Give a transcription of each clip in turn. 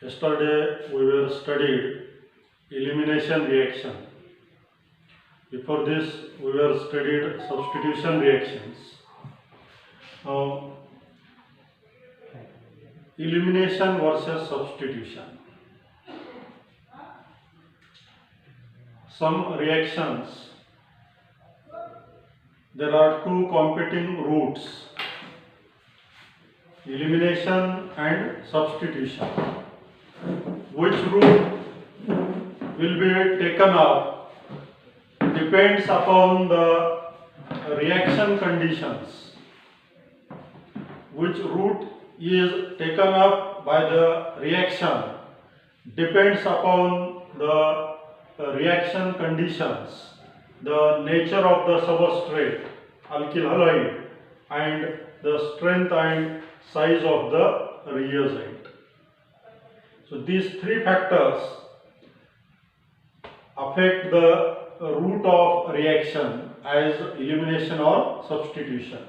Yesterday we were studied elimination reaction. Before this we were studied substitution reactions. Now elimination versus substitution. Some reactions, there are two competing routes, elimination and substitution. Which route will be taken up depends upon the reaction conditions. Which route is taken up by the reaction depends upon the reaction conditions, the nature of the substrate, alkyl halide, and the strength and size of the reagent. So these three factors affect the route of reaction as elimination or substitution.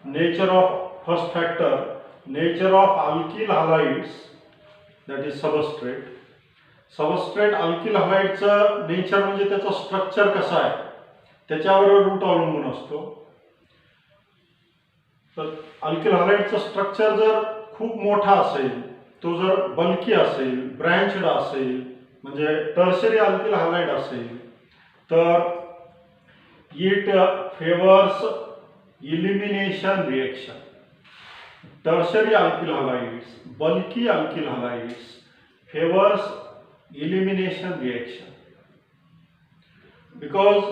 Nature of first factor, nature of alkyl halides, that is substrate. Substrate alkyl हलाइडचं nature म्हणजे त्याचं structure कसं आहे त्याच्यावर root अवलंबून असतो. तर alkyl हलाइडचं structure जर खूप मोठा असेल, तो जर बल्की असेल, ब्रँचड असेल, म्हणजे टर्शरी अल्किल हलाइड असेल, तर it favours elimination reaction. Tertiary alkyl halides, bulky alkyl halides favours elimination reaction, because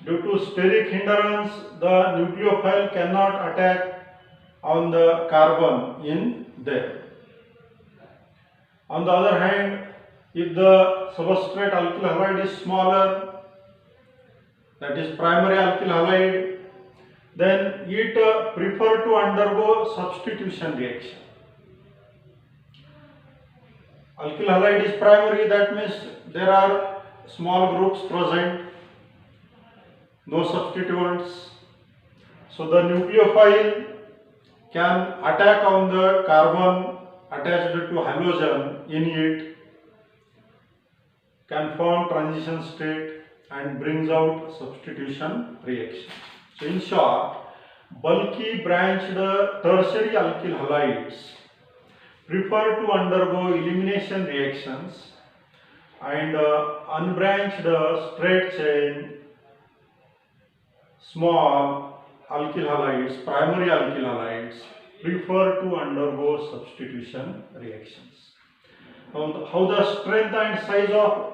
due to steric hindrance the nucleophile cannot attack on the carbon in there. On the other hand, if the substrate alkyl halide is smaller, that is primary alkyl halide, then it prefer to undergo substitution reaction. Alkyl halide is primary, that means there are small groups present, no substituents. So the nucleophile can attack on the carbon attached to halogen in it, can form transition state and brings out substitution reaction. So in short, bulky branched tertiary alkyl halides prefer to undergo elimination reactions, and unbranched straight chain small alkyl halides, primary alkyl halides, prefer to undergo substitution reactions. Now, how the strength and size of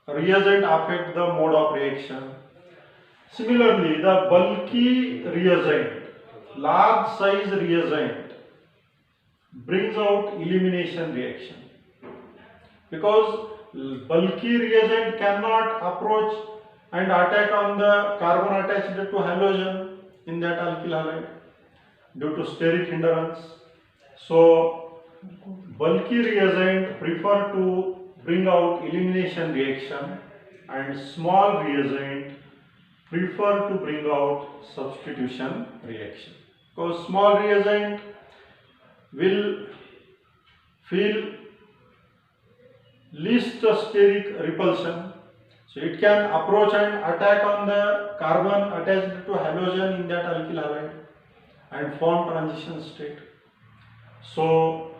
reagent affect the mode of reaction? Similarly, the bulky reagent, large size reagent brings out elimination reaction, because bulky reagent cannot approach and attack on the carbon attached to halogen in that alkyl halide due to steric hindrance. So bulky reagent prefer to bring out elimination reaction, and small reagent prefer to bring out substitution reaction, because small reagent will feel least steric repulsion, so it can approach and attack on the carbon attached to halogen in that alkyl halide and form transition state. So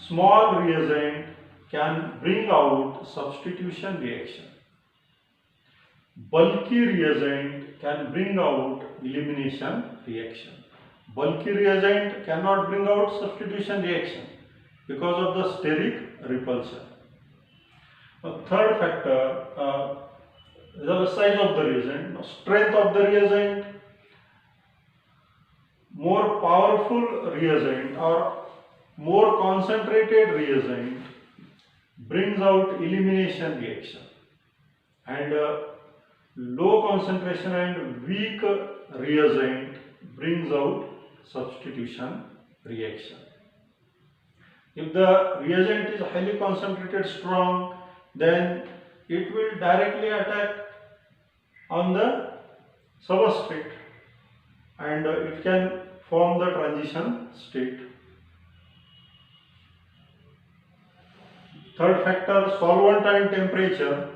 small reagent can bring out substitution reaction. Bulky reagent can bring out elimination reaction. Bulky reagent cannot bring out substitution reaction because of the steric repulsion. The third factor is the size of the reagent. Strength of the reagent. More powerful reagent or more concentrated reagent brings out elimination reaction, and low concentration and weak reagent brings out substitution reaction. If the reagent is highly concentrated, strong, then it will directly attack on the substrate and it can form the transition state. Third factor, solvent and temperature.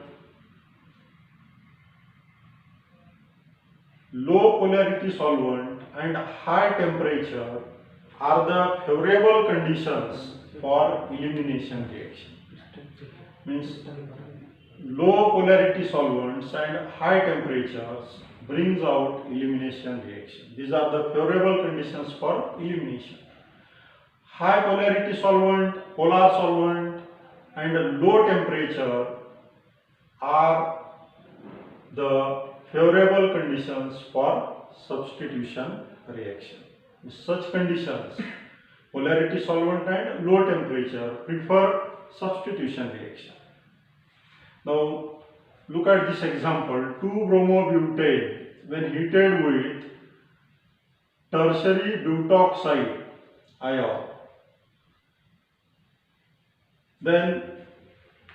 Low polarity solvent and high temperature are the favorable conditions for elimination reaction. Means low polarity solvents and high temperatures brings out elimination reaction. These are the favorable conditions for elimination. High polarity solvent, polar solvent and low temperature are the favorable conditions for substitution reaction. In such conditions, polarity solvent and low temperature prefer substitution reaction. Now look at this example. 2-bromobutane when heated with tertiary butoxide ion, then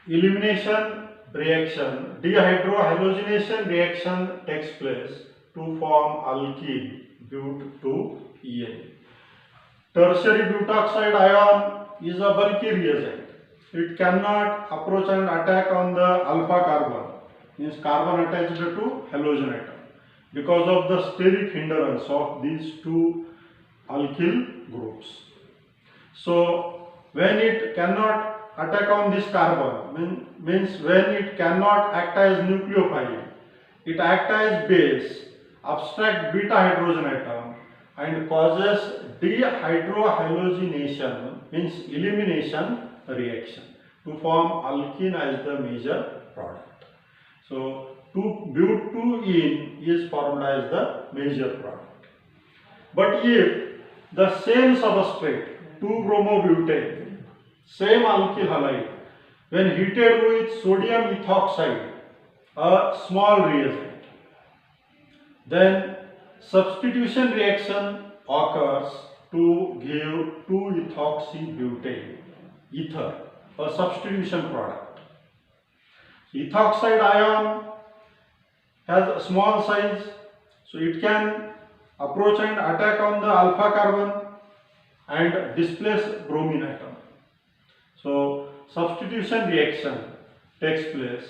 elimination reaction, dehydrohalogenation reaction takes place to form alkyl but to En. Tertiary butoxide ion is a bulky reagent. It cannot approach and attack on the alpha carbon, means carbon attached to halogen atom, because of the steric hindrance of these two alkyl groups. So when it cannot attack on this carbon, means when it cannot act as nucleophile, it acts as base, abstract beta hydrogen atom and causes dehydrohalogenation, means elimination reaction, to form alkene as the major product. So 2-but-2-ene is formed as the major product. But if the same substrate, 2-bromobutane, same alkyl halide, when heated with sodium ethoxide, a small reagent, then substitution reaction occurs to give 2-ethoxybutane, ether, a substitution product. Ethoxide ion has a small size, so it can approach and attack on the alpha carbon and displace bromine atom. So substitution reaction takes place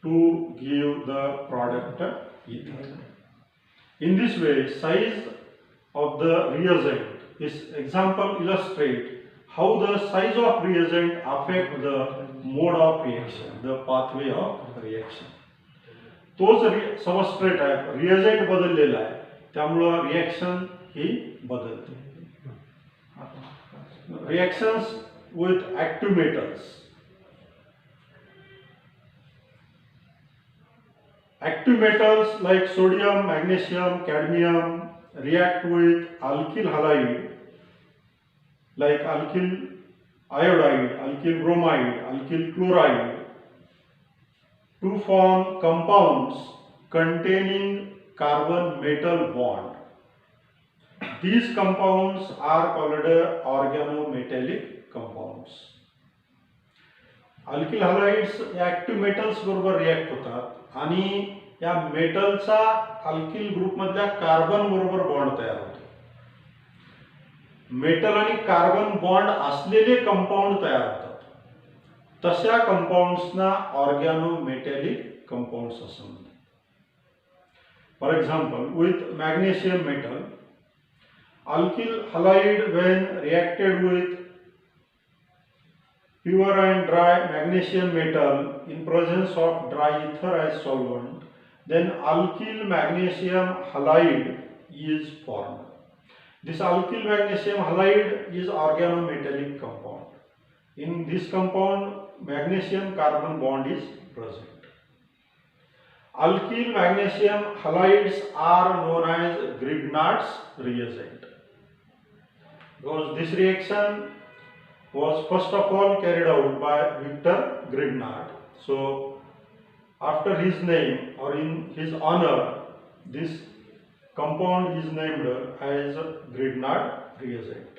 to give the product ether. In this way, size of the reagent, this example illustrates how the size of reagent affect the mode of reaction, the pathway of reaction. तोच substrate आहे, reagent बदललेला आहे, त्यामुळे reaction ही बदलते. Reactions with active metals. Active metals like sodium, magnesium, cadmium react with alkyl halide like alkyl iodide, alkyl bromide, alkyl chloride to form compounds containing carbon metal bond. These compounds are called organometallic compounds. Alkyl halides active metals बरोबर react होतात आणि या मेटलचा alkyl group मधल्या carbon बरोबर bond तयार होतो. Metal आणि carbon bond असलेले कंपाउंड तयार होतात. तशा कंपाउंड्सना ऑर्गॅनोमेटॅलिक कंपाउंड्स असं म्हणतात. For example, with magnesium metal, alkyl halide when reacted with pure and dry magnesium metal in presence of dry ether as solvent, then alkyl magnesium halide is formed. This alkyl magnesium halide is organometallic compound. In this compound, magnesium carbon bond is present. Alkyl magnesium halides are known as Grignard's reagent. Because this reaction was first of all carried out by Victor Grignard. So after his name or in his honor, this compound is named as Grignard reagent.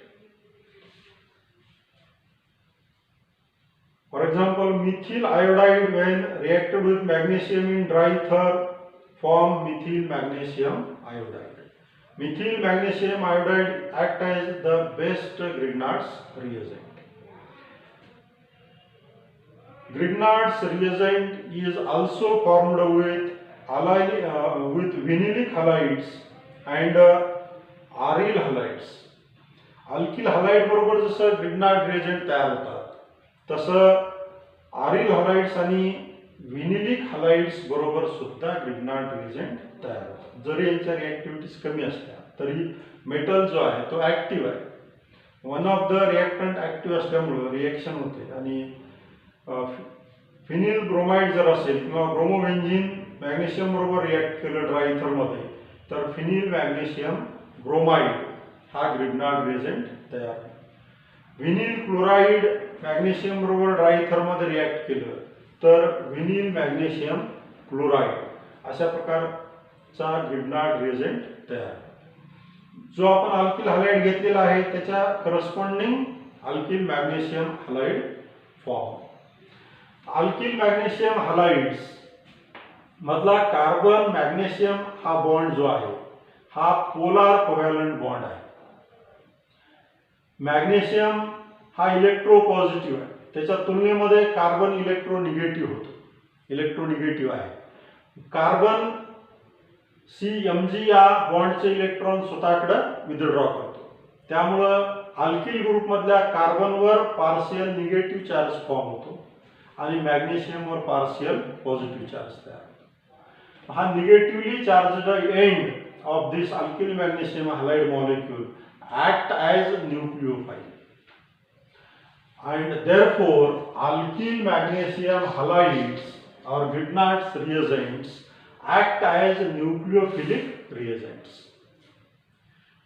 For example, methyl iodide when reacted with magnesium in dry ether form methyl magnesium iodide. Methyl magnesium iodide act as the best Grignard's reagent. Grignard's reagent is also formed with vinylic halides and aryl halides. Alkyl halide बरोबर जसं Grignard reagent तयार होतात तसं आरिल halides आणि विनिलिक halides बरोबर सुद्धा Grignard reagent तयार होतात. जरी यांच्या रिॲक्टिव्हिटीज कमी असल्या तरी मेटल जो आहे तो ॲक्टिव्ह आहे. One of the reactant active असल्यामुळं रिॲक्शन होते आणि फिनिल ब्रोमाइड जर असेल किंवा ब्रोमोबेन्झीन मॅग्नेशियम बरोबर रिॲक्ट केलं ड्राय इथरमध्ये तर फिनिल मॅग्नेशियम ब्रोमाइड हा ग्रिग्नार्ड रिएजंट तयार होतो. विनिल क्लोराइड मॅग्नेशियम बरोबर ड्राय इथरमध्ये रिॲक्ट केलं तर विनिल मॅग्नेशियम क्लोराइड अशा प्रकारचा ग्रिग्नार्ड रिएजंट तयार. जो आपण अल्किल हलाइड घेतलेला आहे त्याच्या corresponding alkyl magnesium halide form. Alkyl magnesium halides मधला कार्बन मॅग्नेशियम हा बॉन्ड जो आहे हा पोलार कोव्हॅलंट बॉन्ड आहे. मॅग्नेशियम हा इलेक्ट्रो पॉझिटिव्ह आहे. त्याच्या तुलनेमध्ये कार्बन इलेक्ट्रोनिगेटिव्ह होतो, इलेक्ट्रोनिगेटिव्ह आहे. कार्बन CMg या बॉन्डचे इलेक्ट्रॉन स्वतःकडे विथड्रॉ करतो. त्यामुळं अल्किल ग्रुपमधल्या कार्बनवर पार्शियल निगेटिव्ह चार्ज फॉर्म होतो आणि मॅग्नेशियमवर पार्शियल पॉझिटिव्ह चार्ज तयार होतो. हा negatively charged end of this alkyl magnesium halide molecule act as nucleophile and therefore alkyl magnesium halides or Grignard's reagents act as nucleophilic reagents.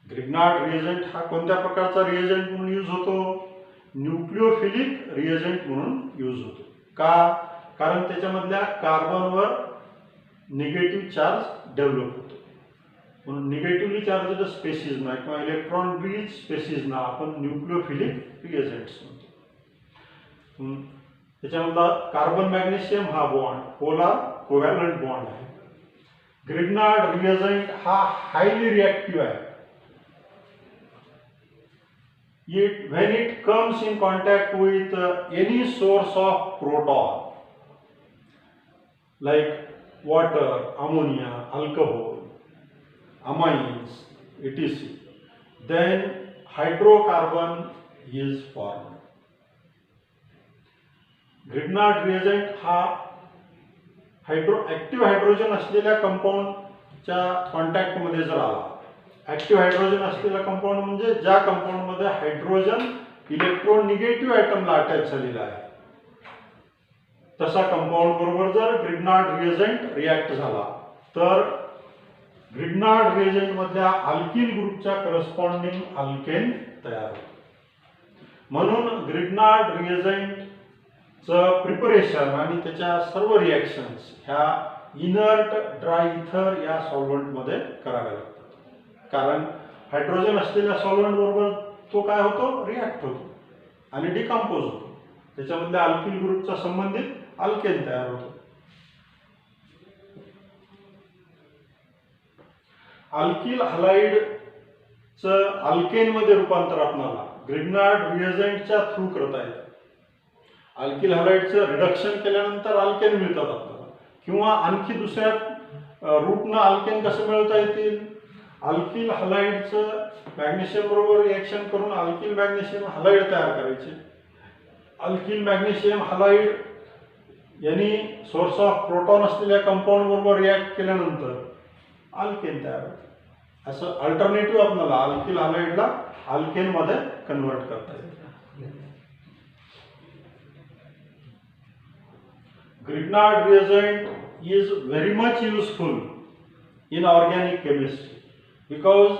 Grignard reagent हा कोणत्या प्रकारचा reagent म्हणून यूज होतो? Nucleophilic reagent म्हणून use होतो. का? कारण त्याच्यामधल्या कार्बनवर negative charge develop होतो. म्हणून निगेटिव्हली चार्जड स्पेसीजना किंवा इलेक्ट्रॉन रिच स्पेसीजना आपण न्यूक्लिओफिलिक रिएजंट्स म्हणतो. त्याच्यामधला कार्बन मॅग्नेशियम हा बॉन्ड पोलार कोव्हॅलंट बॉन्ड आहे. ग्रिग्नार्ड रिएजंट हा हायली रिॲक्टिव्ह आहे. when it comes in contact with any source of proton like water, ammonia, alcohol, amines, etc., then hydrocarbon is formed. Grignard reagent हा active hydrogen असलेल्या कंपाऊंडच्या कॉन्टॅक्टमध्ये जर आला, active hydrogen असलेला compound म्हणजे ज्या कंपाऊंडमध्ये हायड्रोजन इलेक्ट्रोनिगेटिव्ह ॲटमला अटॅच झालेला आहे, तसा कंपाऊंड बरोबर जर ग्रिग्नार्ड रिएजंट रिॲक्ट झाला तर ग्रिग्नार्ड रिएजंट मधल्या अल्किल ग्रुपच्या करस्पॉन्डिंग अल्केन तयार होते. म्हणून ग्रिग्नार्ड रिएजंटचं प्रिपरेशन आणि त्याच्या सर्व रिॲक्शन्स ह्या इनर्ट ड्राय इथर या सॉल्व्हंटमध्ये कराव्या लागतात. कारण हायड्रोजन असलेल्या सॉल्व्हंट बरोबर तो काय होतो? रिॲक्ट होतो आणि डिकम्पोज होतो. त्याच्यामधल्या अल्किल ग्रुपचा संबंधित अल्केन तयार होतो. अल्किल हलाइडचं अल्केनमध्ये रूपांतर आपल्याला ग्रिग्नार्ड रिएजंटच्या थ्रू करता येतं. अल्किल हलाइडचं रिडक्शन केल्यानंतर अल्केन मिळतात आपल्याला, किंवा आणखी दुसऱ्या रूटनं अल्केन कसं मिळवता येतील? अल्किल हलाइडचं मॅग्नेशियम बरोबर रिॲक्शन करून अल्किल मॅग्नेशियम हलाइड तयार करायचे. अल्किल मॅग्नेशियम हलाइड यांनी सोर्स ऑफ प्रोटॉन असलेल्या कंपाऊंड बरोबर रिॲक्ट केल्यानंतर अल्केन तयार होते. असं अल्टरनेटिव्ह आपल्याला अल्किल हलाइडला अल्केनमध्ये कन्वर्ट करता येतं. Grignard reagent is very much useful in organic chemistry because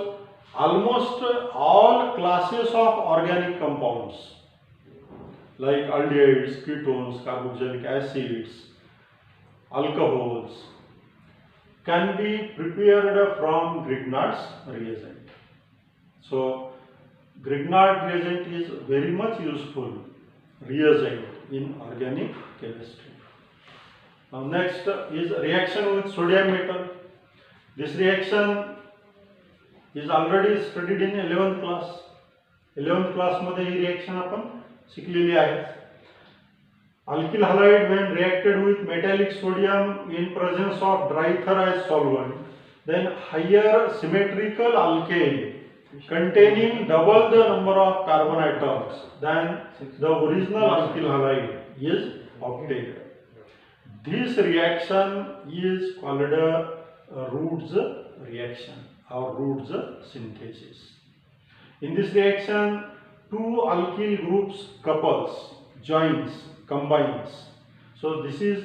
almost all classes of organic compounds like aldehydes, ketones, carboxylic acids, alcohols can be prepared from Grignard's reagent. So Grignard reagent is very much useful reagent in organic chemistry. Now next is reaction with sodium metal. This reaction is already studied in 11th class. 11th class मध्ये ही reaction आपण शिकलेली आहे. Alkyl halide when reacted with metallic sodium in presence of dry ether as solvent, then higher symmetrical alkane containing double the number of carbon atoms than the original alkyl halide is obtained. This reaction is called Roots reaction or Roots synthesis. In this reaction, two alkyl groups couples, joins, combines. So this is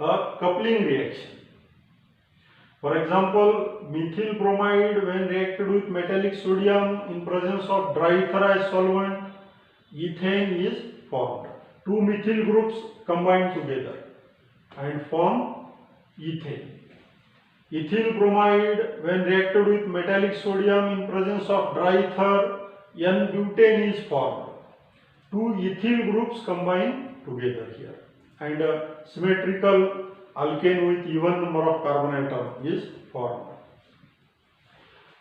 a coupling reaction. For example, methyl bromide when reacted with metallic sodium in presence of dry ether as solvent, ethane is formed. Two methyl groups combine together and form ethane. Ethyl bromide when reacted with metallic sodium in presence of dry ether, N-butane is formed. Two ethyl groups combine together here, and a symmetrical alkane with even number of carbon atom is formed.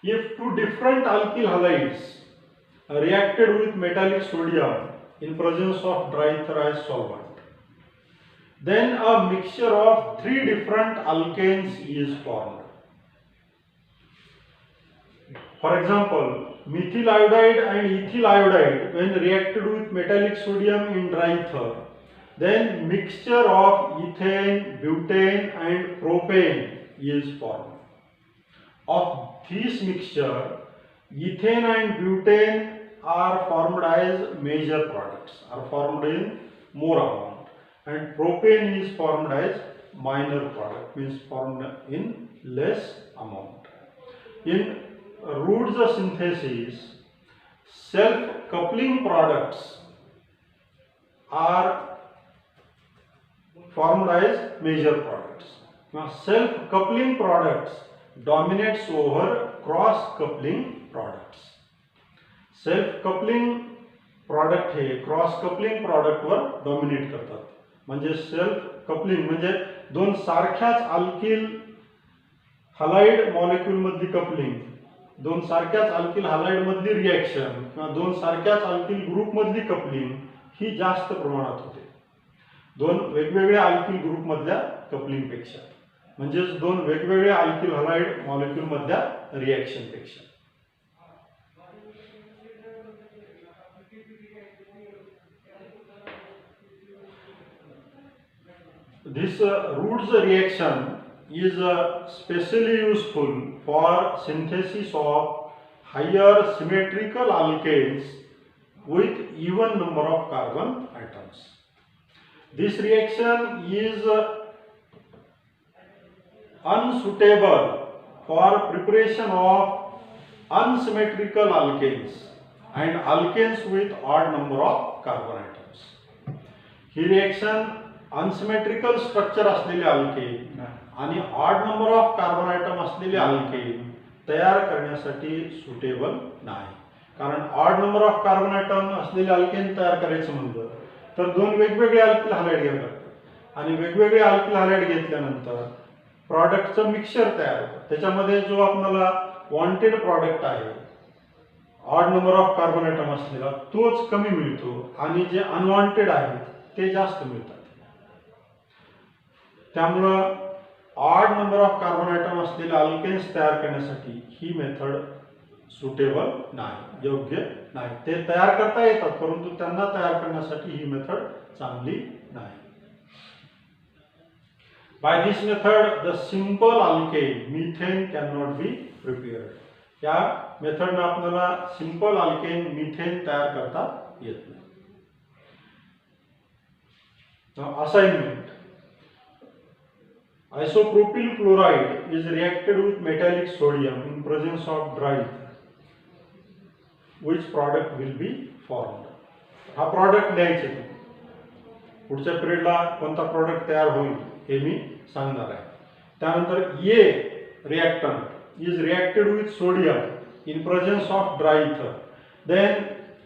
If two different alkyl halides reacted with metallic sodium in presence of dry ether as solvent, then a mixture of three different alkanes is formed. For example, methyl iodide and ethyl iodide when reacted with metallic sodium in dry ether, then mixture of ethane, butane and propane is formed. Of this mixture, ethane and butane are formed as major products, are formed in more amount, and propane is formed as minor product, means formed in less amount. In Roots synthesis, self-coupling products are formed as major products. Now, self-coupling products dominates over cross-coupling products. Self-coupling product hey cross-coupling product were dominate करतात. म्हणजे self-coupling म्हणजे दोन सारख्याच alkyl halide molecule मधली coupling, दोन सारख्याच alkyl halide मधली reaction किंवा दोन सारख्याच अल्किल ग्रुप मधली कपलिंग ही जास्त प्रमाणात होते दोन वेगवेगळ्या अल्किल ग्रुप मधल्या कपलिंग पेक्षा, म्हणजे दोन वेगवेगळ्या अल्किल हलाइड मॉलिक्यूल मधल्या रिएक्शन पेक्षा. This Roots reaction is specially useful for synthesis of higher symmetrical alkanes with even number of carbon atoms. This reaction is unsuitable for preparation of unsymmetrical alkanes and alkanes with odd number of carbon atoms. He reaction unsymmetrical structure असलेले alkane आणि odd number of carbon item असलेले alkane तयार करण्यासाठी suitable नाही. कारण odd number of carbon item असलेले alkane तयार करायचं म्हणलं तर दोन वेगवेगळे अल्किल हलाइड घ्यावे लागतात आणि वेगवेगळे अल्किल हलाइड घेतल्यानंतर प्रॉडक्टचं मिक्सचर तयार होतं. त्याच्यामध्ये जो आपल्याला वॉन्टेड प्रॉडक्ट आहे odd number of carbon item असलेला तोच कमी मिळतो आणि जे अनवॉन्टेड आहेत ते जास्त मिळतात. त्यामुळे odd number of carbon item असलेले अल्केन्स तयार करण्यासाठी ही मेथड सुटेबल नाही, योग्य नाही. ते तयार करता येतात परंतु त्यांना तयार करण्यासाठी ही मेथड चांगली नाही. By this method the simple alkane methane can not be prepared. या मेथडने आपल्याला सिंपल अल्केन मिथेन तयार करता येत नाही. Assignment Isopropyl chloride is reacted with metallic sodium in presence of dry ether. Which product will be formed? हा product लिहायचे पुढच्या पिरियडला कोणता product तयार होईल हे मी सांगणार आहे. त्यानंतर A reactant is reacted with sodium in presence of dry ether. Then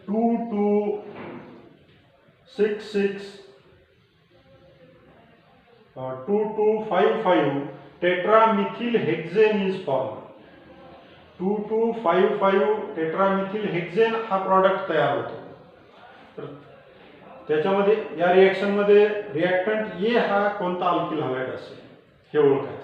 2,2,6,6 2255 tetramethyl hexane is formed. 2255 tetramethyl hexane हा प्रॉडक्ट तयार होतो. तर त्याच्यामध्ये या रिॲक्शनमध्ये रिॲक्टंट ए हा कोणता अल्किल हलाइड असेल हे ओळखायचं.